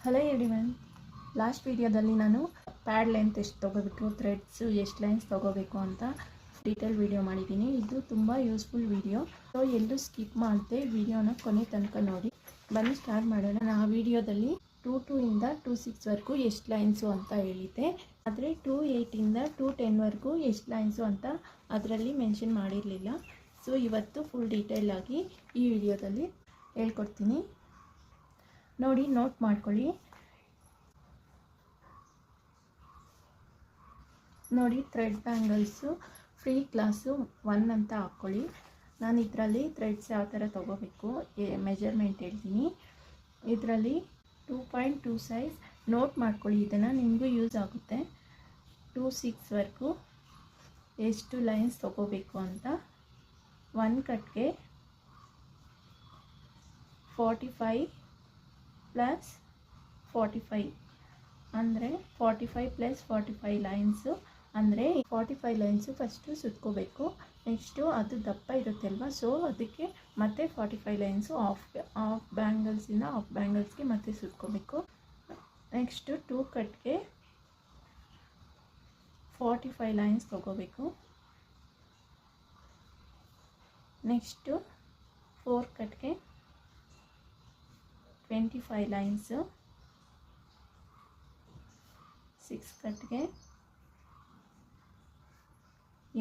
Hello everyone. Last ವಿಡಿಯೋದಲ್ಲಿ ನಾನು pad length ಎಷ್ಟು ತೊಗೋಬೇಕು, ಥ್ರೆಡ್ಸು ಎಷ್ಟು ಲೈನ್ಸ್ ತೊಗೋಬೇಕು ಅಂತ ಡೀಟೇಲ್ ವಿಡಿಯೋ ಮಾಡಿದ್ದೀನಿ. ಇದು ತುಂಬ ಯೂಸ್ಫುಲ್ ವಿಡಿಯೋ, ಸೊ ಎಲ್ಲೂ ಸ್ಕಿಪ್ ಮಾಡದೆ ವಿಡಿಯೋನ ಕೊನೆ ತನಕ ನೋಡಿ. ಬನ್ನಿ ಸ್ಟಾರ್ಟ್ ಮಾಡೋಣ. ನಾನು ಆ ವಿಡಿಯೋದಲ್ಲಿ 2 ಇಂದ 2 6 ಎಷ್ಟು ಲೈನ್ಸು ಅಂತ ಹೇಳಿದ್ದೆ, ಆದರೆ 2 ಇಂದ 2 ಎಷ್ಟು ಲೈನ್ಸು ಅಂತ ಅದರಲ್ಲಿ ಮೆನ್ಷನ್ ಮಾಡಿರಲಿಲ್ಲ. ಸೊ ಇವತ್ತು ಫುಲ್ ಡೀಟೇಲ್ ಆಗಿ ಈ ವಿಡಿಯೋದಲ್ಲಿ ಹೇಳ್ಕೊಡ್ತೀನಿ. ನೋಡಿ, ನೋಟ್ ಮಾಡ್ಕೊಳ್ಳಿ. ನೋಡಿ, ಥ್ರೆಡ್ ಬ್ಯಾಂಗಲ್ಸು ಫ್ರೀ ಕ್ಲಾಸು 1 ಅಂತ ಹಾಕ್ಕೊಳ್ಳಿ. ನಾನು ಇದರಲ್ಲಿ ಥ್ರೆಡ್ಸ್ ಯಾವ ಥರ ತೊಗೋಬೇಕು ಮೆಜರ್ಮೆಂಟ್ ಹೇಳ್ತೀನಿ. ಇದರಲ್ಲಿ 2.2 ಸೈಜ್ ನೋಟ್ ಮಾಡ್ಕೊಳ್ಳಿ, ಇದನ್ನು ನಿಮಗೂ ಯೂಸ್ ಆಗುತ್ತೆ. 2 6 ಎಷ್ಟು ಲೈನ್ಸ್ ತೊಗೋಬೇಕು ಅಂತ. 1 ಕಟ್ಗೆ 45 + 45 ಅಂದರೆ 45 + 45 ಲೈನ್ಸು ಅಂದರೆ 45 ಲೈನ್ಸು ಫಸ್ಟು ಸುತ್ಕೋಬೇಕು. ನೆಕ್ಸ್ಟು ಅದು ದಪ್ಪ ಇರುತ್ತೆ ಅಲ್ವಾ, ಸೊ ಅದಕ್ಕೆ ಮತ್ತೆ 45 ಲೈನ್ಸು ಆಫ್ ಬ್ಯಾಂಗಲ್ಸಿಂದ ಆಫ್ ಬ್ಯಾಂಗಲ್ಸ್ಗೆ ಮತ್ತೆ ಸುತ್ಕೋಬೇಕು. ನೆಕ್ಸ್ಟು 2 ಕಟ್ಗೆ 45 ಲೈನ್ಸ್ ತೊಗೋಬೇಕು. ನೆಕ್ಸ್ಟು 4 ಕಟ್ಗೆ 25 ಲೈನ್ಸು. 6 ಕಟ್ಗೆ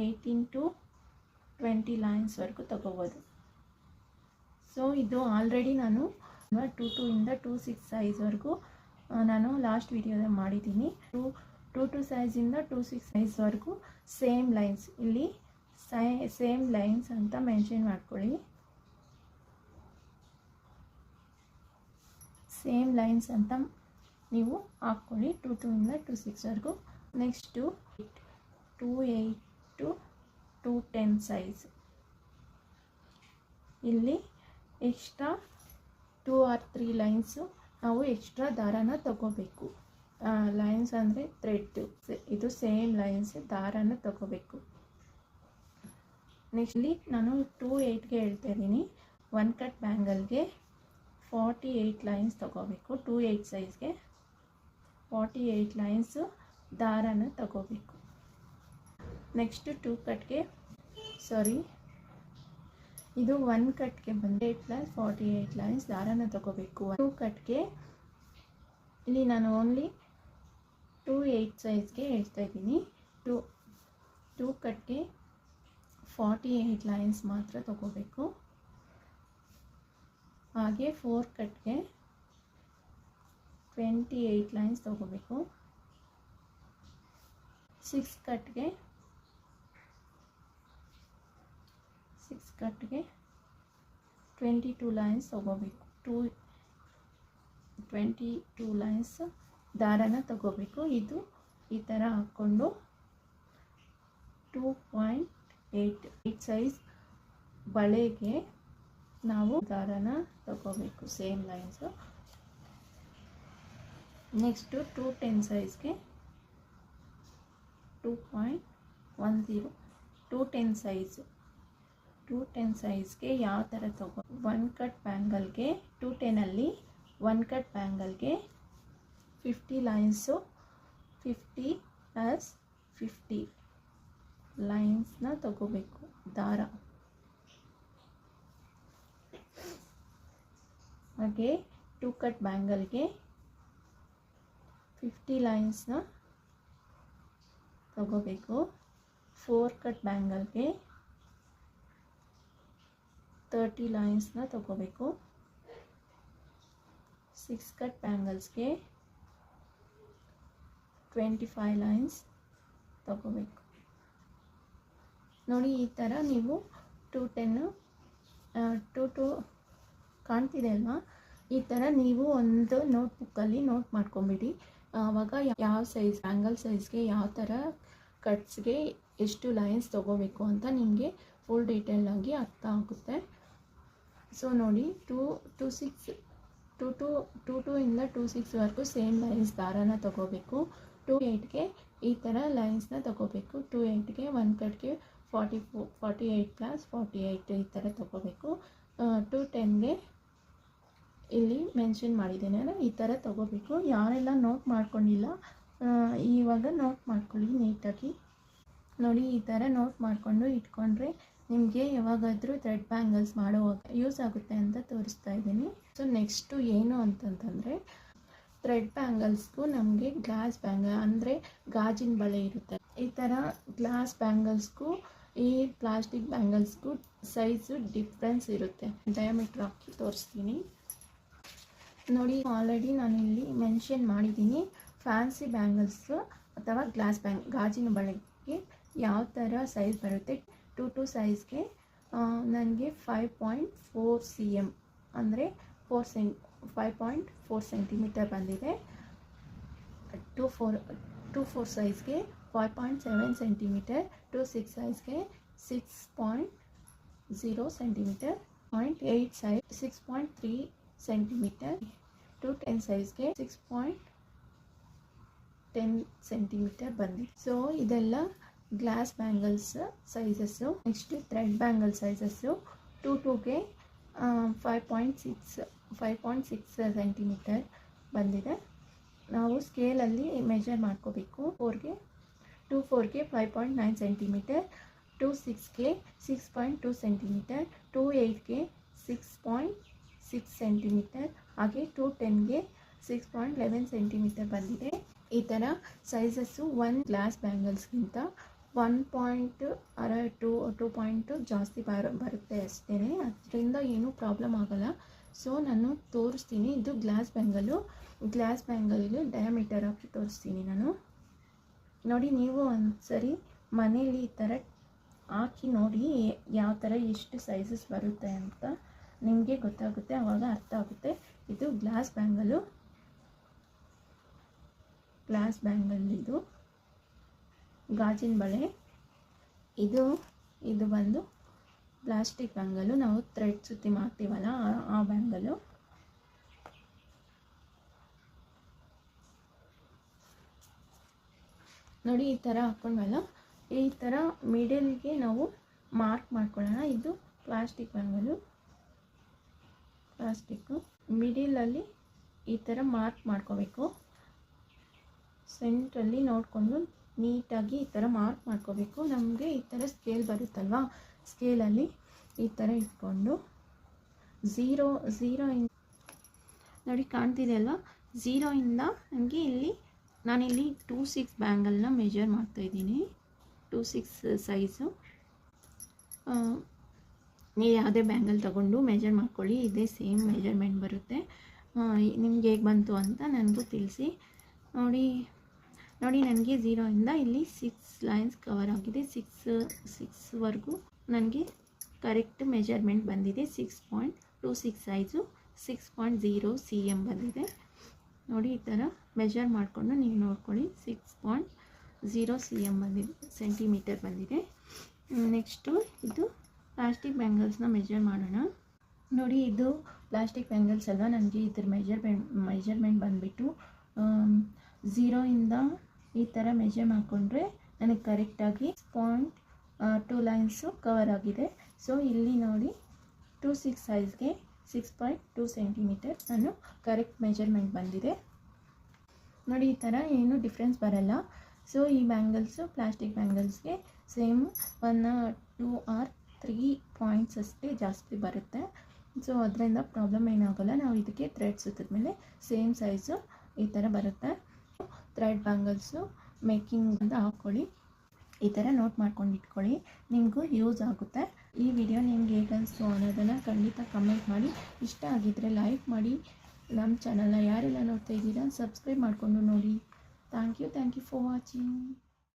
18 to 20 ಲೈನ್ಸ್ವರೆಗೂ ತಗೋಬೋದು. ಸೊ ಇದು ಆಲ್ರೆಡಿ ನಾನು 2 ಇಂದ 2 6 ಸೈಜ್ವರೆಗೂ ನಾನು ಲಾಸ್ಟ್ ವಿಡಿಯೋದಲ್ಲಿ ಮಾಡಿದ್ದೀನಿ. 2 ಸೈಜಿಂದ 2 6 ಸೈಜ್ವರೆಗೂ ಸೇಮ್ ಲೈನ್ಸ್, ಇಲ್ಲಿ ಸೇಮ್ ಲೈನ್ಸ್ ಅಂತ ಮೆನ್ಷನ್ ಮಾಡ್ಕೊಳ್ಳಿ. ಸೇಮ್ ಲೈನ್ಸ್ ಅಂತ ನೀವು ಹಾಕ್ಕೊಳ್ಳಿ 2 ಇಂದ 2 6ವರೆಗೂ. ನೆಕ್ಸ್ಟು 2 8 to 2 10 ಸೈಜ್, ಇಲ್ಲಿ ಎಕ್ಸ್ಟ್ರಾ 2 or 3 ಲೈನ್ಸು ನಾವು ಎಕ್ಸ್ಟ್ರಾ ದಾರಾನ ತಗೋಬೇಕು. ಲೈನ್ಸ್ ಅಂದರೆ ಥ್ರೆಡ್, ಇದು ಸೇಮ್ ಲೈನ್ಸ್ ದಾರಾನ ತಗೋಬೇಕು. ನೆಕ್ಸ್ಟ್ ಇಲ್ಲಿ ನಾನು 2 8ಗೆ ಹೇಳ್ತಾ ಇದ್ದೀನಿ. 1 ಕಟ್ ಬ್ಯಾಂಗಲ್ಗೆ 48 ಲೈನ್ಸ್ ತಗೋಬೇಕು. 2 8 ಸೈಜ್ಗೆ 48 ಲೈನ್ಸು ದಾರಾನ ತಗೋಬೇಕು. ನೆಕ್ಸ್ಟು 2 ಕಟ್ಗೆ ಇದು 1 ಕಟ್ಗೆ ಬಂದು 8 + 48 ಲೈನ್ಸ್ ದಾರಾನ ತಗೋಬೇಕು. 2 ಕಟ್ಗೆ ಇಲ್ಲಿ ನಾನು ಓನ್ಲಿ 2 8 ಸೈಜ್ಗೆ ಹೇಳ್ತಾ ಇದ್ದೀನಿ. 2 ಕಟ್ಗೆ 48 ಲೈನ್ಸ್ ಮಾತ್ರ ತಗೋಬೇಕು. ಹಾಗೆ 4 ಕಟ್ಗೆ 28 ಲೈನ್ಸ್ ತಗೋಬೇಕು. 6 ಕಟ್ಗೆ 22 ಲೈನ್ಸ್ ತಗೋಬೇಕು. 22 ಲೈನ್ಸ್ ದಾರಾನ ತಗೋಬೇಕು. ಇದು ಈ ಥರ ಹಾಕ್ಕೊಂಡು 2.8 ಸೈಜ್ ಬಳೆಗೆ ನಾವು ದಾರಾನ ತಗೋಬೇಕು, ಸೇಮ್ ಲೈನ್ಸು. ನೆಕ್ಸ್ಟು 2 10 ಸೈಜ್ಗೆ 2.10 2 10 ಸೈಜು 2 10 ಸೈಜ್ಗೆ ಯಾವ ಥರ 1 ಕಟ್ ಬ್ಯಾಂಗಲ್ಗೆ 2 10ಅಲ್ಲಿ 1 ಕಟ್ ಬ್ಯಾಂಗಲ್ಗೆ 50 ಲೈನ್ಸು 50 + 50 ಲೈನ್ಸ್ನ ತಗೋಬೇಕು ದಾರ. ಹಾಗೆ 2 ಕಟ್ ಬ್ಯಾಂಗಲ್ಗೆ 50 ಲೈನ್ಸ್ನ ತಗೋಬೇಕು. 4 ಕಟ್ ಬ್ಯಾಂಗಲ್ಗೆ 30 ಲೈನ್ಸ್ನ ತಗೋಬೇಕು. 6 ಕಟ್ ಬ್ಯಾಂಗಲ್ಸ್ಗೆ 25 ಲೈನ್ಸ್ ತಗೋಬೇಕು. ನೋಡಿ, ಈ ಥರ ನೀವು 2 10 ಕಾಣ್ತಿದೆ ಅಲ್ವಾ, ಈ ಥರ ನೀವು ಒಂದು ನೋಟ್ಬುಕ್ಕಲ್ಲಿ ನೋಟ್ ಮಾಡ್ಕೊಂಬಿಡಿ. ಆವಾಗ ಯಾವ ಸೈಜ್ ಬ್ಯಾಂಗಲ್ ಸೈಜ್ಗೆ ಯಾವ ಥರ ಕಟ್ಸ್ಗೆ ಎಷ್ಟು ಲೈನ್ಸ್ ತೊಗೋಬೇಕು ಅಂತ ನಿಮಗೆ ಫುಲ್ ಡೀಟೇಲಾಗಿ ಅರ್ಥ ಆಗುತ್ತೆ. ಸೊ ನೋಡಿ, 2 ಇಂದ 2 6ವರೆಗೂ ಸೇಮ್ ಲೈನ್ಸ್ ದಾರಾನ ತಗೋಬೇಕು. 2 8ಗೆ ಈ ಥರ ಲೈನ್ಸ್ನ ತಗೋಬೇಕು. 2 8ಗೆ 1 ಕಟ್ಗೆ 48 + 48 ಈ ಥರ ತಗೋಬೇಕು. 2 10ಗೆ ಇಲ್ಲಿ ಮೆನ್ಷನ್ ಮಾಡಿದ್ದೇನೆ. ಈ ಥರ ತೊಗೋಬೇಕು. ಯಾರೆಲ್ಲ ನೋಟ್ ಮಾಡ್ಕೊಂಡಿಲ್ಲ ಇವಾಗ ನೋಟ್ ಮಾಡ್ಕೊಳ್ಳಿ ನೀಟಾಗಿ. ನೋಡಿ, ಈ ಥರ ನೋಟ್ ಮಾಡಿಕೊಂಡು ಇಟ್ಕೊಂಡ್ರೆ ನಿಮಗೆ ಯಾವಾಗಾದರೂ ಥ್ರೆಡ್ ಬ್ಯಾಂಗಲ್ಸ್ ಮಾಡುವಾಗ ಯೂಸ್ ಆಗುತ್ತೆ ಅಂತ ತೋರಿಸ್ತಾ ಇದ್ದೀನಿ. ಸೊ ನೆಕ್ಸ್ಟು ಏನು ಅಂತಂತಂದರೆ, ಥ್ರೆಡ್ ಬ್ಯಾಂಗಲ್ಸ್ಗೂ ನಮಗೆ ಗ್ಲಾಸ್ ಬ್ಯಾಂಗಲ್ ಅಂದರೆ ಗಾಜಿನ ಬಳೆ ಇರುತ್ತೆ. ಈ ಥರ ಗ್ಲಾಸ್ ಬ್ಯಾಂಗಲ್ಸ್ಗೂ ಈ ಪ್ಲಾಸ್ಟಿಕ್ ಬ್ಯಾಂಗಲ್ಸ್ಗೂ ಸೈಜು ಡಿಫ್ರೆನ್ಸ್ ಇರುತ್ತೆ. ಡಯಾಮೀಟ್ರ್ ಹಾಕಿ ತೋರಿಸ್ತೀನಿ ನೋಡಿ. ಆಲ್ರೆಡಿ ನಾನು ಇಲ್ಲಿ ಮೆನ್ಷನ್ ಮಾಡಿದ್ದೀನಿ. ಫ್ಯಾನ್ಸಿ ಬ್ಯಾಂಗಲ್ಸು ಅಥವಾ ಗ್ಲಾಸ್ ಗಾಜಿನ ಬಳೆಗೆ ಯಾವ ಥರ ಸೈಜ್ ಬರುತ್ತೆ. 2 ಸೈಜ್ಗೆ ನನಗೆ 5.4 cm ಅಂದರೆ 5.4 ಸೆಂಟಿಮೀಟರ್ ಬಂದಿದೆ. 2-4 ಸೈಜ್ಗೆ 5.7 ಸೆಂಟಿಮೀಟರ್, 2-6 ಸೈಜ್ಗೆ 6.0 ಸೆಂಟಿಮೀಟರ್, 0.8 ಸೈಜ್ 6.3 ಸೆಂಟಿಮೀಟರ್, 2-10 ಸೈಜ್ಗೆ 6.10 ಸೆಂಟಿಮೀಟರ್ ಬಂದಿದೆ. ಸೊ ಇದೆಲ್ಲ glass bangles sizes. Next thread bangle sizes 2-2ಗೆ 5.6 ಸೆಂಟಿಮೀಟರ್ ಬಂದಿದೆ. ನಾವು ಸ್ಕೇಲಲ್ಲಿ ಮೆಜರ್ ಮಾಡ್ಕೋಬೇಕು. 2-4ಗೆ 5.9 ಸೆಂಟಿಮೀಟರ್, 2-6ಗೆ 6.2 ಸೆಂಟಿಮೀಟರ್, 2-8ಗೆ 6.6 ಸೆಂಟಿಮೀಟರ್, ಹಾಗೆ 2-10ಗೆ 6.11 ಸೆಂಟಿಮೀಟರ್ ಬಂದಿದೆ. ಈ ಥರ ಸೈಜಸ್ಸು ಒಂದು ಗ್ಲಾಸ್ ಬ್ಯಾಂಗಲ್ಸ್ಗಿಂತ 1.2 ಜಾಸ್ತಿ ಬರುತ್ತೆ ಅಷ್ಟೇ. ಅದರಿಂದ ಏನೂ ಪ್ರಾಬ್ಲಮ್ ಆಗೋಲ್ಲ. ಸೊ ನಾನು ತೋರಿಸ್ತೀನಿ. ಇದು ಗ್ಲಾಸ್ ಬ್ಯಾಂಗಲ್ಗೆ ಡಯಾಮೀಟರ್ ಹಾಕಿ ತೋರಿಸ್ತೀನಿ ನಾನು. ನೋಡಿ, ನೀವು ಒಂದ್ಸರಿ ಮನೇಲಿ ಈ ಥರ ಹಾಕಿ ನೋಡಿ ಯಾವ ಥರ ಎಷ್ಟು ಸೈಜಸ್ ಬರುತ್ತೆ ಅಂತ ನಿಮಗೆ ಗೊತ್ತಾಗುತ್ತೆ. ಆವಾಗ ಅರ್ಥ ಆಗುತ್ತೆ. ಇದು ಗ್ಲಾಸ್ ಬ್ಯಾಂಗಲ್ ಇದು ಗಾಜಿನ ಬಳೆ. ಇದು ಬಂದು ಪ್ಲಾಸ್ಟಿಕ್ ಬ್ಯಾಂಗಲು, ನಾವು ಥ್ರೆಡ್ ಸುತ್ತಿ ಮಾಡ್ತೀವಲ್ಲ ಆ ಬ್ಯಾಂಗಲು. ನೋಡಿ, ಈ ಥರ ಹಾಕ್ಕೊಂಡ್ವಲ್ಲ, ಈ ಥರ ಮಿಡಲ್ಗೆ ನಾವು ಮಾರ್ಕ್ ಮಾಡ್ಕೊಳ್ಳೋಣ. ಇದು ಪ್ಲಾಸ್ಟಿಕ್ ಬ್ಯಾಂಗಲು, ಮಿಡಲಲ್ಲಿ ಈ ಥರ ಮಾರ್ಕ್ ಮಾಡ್ಕೋಬೇಕು. ಸೆಂಟ್ರಲ್ಲಿ ನೋಡಿಕೊಂಡು ನೀಟಾಗಿ ಈ ಥರ ಮಾರ್ಕ್ ಮಾಡ್ಕೋಬೇಕು. ನಮಗೆ ಈ ಥರ ಸ್ಕೇಲ್ ಬರುತ್ತಲ್ವ, ಸ್ಕೇಲಲ್ಲಿ ಈ ಥರ ಇಟ್ಕೊಂಡು 0 ನೋಡಿ ಕಾಣ್ತಿದೆ ಅಲ್ವಾ, 0ಇಂದ ನನಗೆ ನಾನಿಲ್ಲಿ 2-6 ಬ್ಯಾಂಗಲ್ನ ಮೆಜರ್ ಮಾಡ್ತಾಯಿದ್ದೀನಿ. 2-6 ಸೈಜು. ನೀವು ಯಾವುದೇ ಬ್ಯಾಂಗಲ್ ತೊಗೊಂಡು ಮೆಜರ್ ಮಾಡ್ಕೊಳ್ಳಿ, ಇದೇ ಸೇಮ್ ಮೆಜರ್ಮೆಂಟ್ ಬರುತ್ತೆ. ನಿಮ್ಗೆ ಹೇಗೆ ಬಂತು ಅಂತ ನನಗೂ ತಿಳಿಸಿ. ನೋಡಿ ನನಗೆ 0ಇಂದ ಇಲ್ಲಿ 6 ಲೈನ್ಸ್ ಕವರ್ ಆಗಿದೆ. 6ವರೆಗೂ ನನಗೆ ಕರೆಕ್ಟ್ ಮೆಜರ್ಮೆಂಟ್ ಬಂದಿದೆ. 6.26 ಸೈಜು 6.0 cm ಬಂದಿದೆ. ನೋಡಿ, ಈ ಥರ ಮೆಜರ್ ಮಾಡಿಕೊಂಡು ನೀವು ನೋಡ್ಕೊಳ್ಳಿ. 6.0 cm ಬಂದಿದೆ, ಸೆಂಟಿಮೀಟರ್ ಬಂದಿದೆ. ನೆಕ್ಸ್ಟು ಇದು ಪ್ಲಾಸ್ಟಿಕ್ ಬ್ಯಾಂಗಲ್ಸ್ನ ಮೆಜರ್ ಮಾಡೋಣ. ನೋಡಿ, ಇದು ಪ್ಲಾಸ್ಟಿಕ್ ಬ್ಯಾಂಗಲ್ಸ್ ಅಲ್ವಾ, ನನಗೆ ಇದ್ರ ಮೆಜರ್ಮೆಂಟ್ ಬಂದುಬಿಟ್ಟು 0ಇಂದ ಈ ಥರ ಮೆಜರ್ ಮಾಡಿಕೊಂಡ್ರೆ ನನಗೆ ಕರೆಕ್ಟಾಗಿ 0.2 ಲೈನ್ಸು ಕವರ್ ಆಗಿದೆ. ಸೊ ಇಲ್ಲಿ ನೋಡಿ 2-6 ಸೈಜ್ಗೆ 6.2 ಸೆಂಟಿಮೀಟರ್ ನಾನು ಕರೆಕ್ಟ್ ಮೆಜರ್ಮೆಂಟ್ ಬಂದಿದೆ. ನೋಡಿ, ಈ ಥರ ಏನೂ ಡಿಫ್ರೆನ್ಸ್ ಬರಲ್ಲ. ಸೊ ಈ ಬ್ಯಾಂಗಲ್ಸು ಪ್ಲಾಸ್ಟಿಕ್ ಬ್ಯಾಂಗಲ್ಸ್ಗೆ ಸೇಮ್ 1-2 or 3 ಪಾಯಿಂಟ್ಸ್ ಅಷ್ಟೇ ಜಾಸ್ತಿ ಬರುತ್ತೆ. ಸೊ ಅದರಿಂದ ಪ್ರಾಬ್ಲಮ್ ಏನಾಗೋಲ್ಲ. ನಾವು ಇದಕ್ಕೆ ಥ್ರೆಡ್ ಸುತ್ತಿದ್ಮೇಲೆ ಸೇಮ್ ಸೈಜು ಈ ಥರ ಬರುತ್ತೆ. ಥ್ರೆಡ್ ಬ್ಯಾಂಗಲ್ಸು ಮೇಕಿಂಗ್ ಅಂತ ಹಾಕ್ಕೊಳ್ಳಿ. ಈ ಥರ ನೋಟ್ ಮಾಡ್ಕೊಂಡು ಇಟ್ಕೊಳ್ಳಿ, ನಿಮಗೂ ಯೂಸ್ ಆಗುತ್ತೆ. ಈ ವಿಡಿಯೋ ನಿಮ್ಗೆ ಹೇಗೆ ಅನಿಸ್ತು ಅನ್ನೋದನ್ನು ಖಂಡಿತ ಕಮೆಂಟ್ ಮಾಡಿ. ಇಷ್ಟ ಆಗಿದ್ದರೆ ಲೈಕ್ ಮಾಡಿ. ನಮ್ಮ ಚಾನಲ್ನ ಯಾರೆಲ್ಲ ನೋಡ್ತಾ ಇದ್ದೀರಾ ಸಬ್ಸ್ಕ್ರೈಬ್ ಮಾಡಿಕೊಂಡು ನೋಡಿ. Thank you for watching.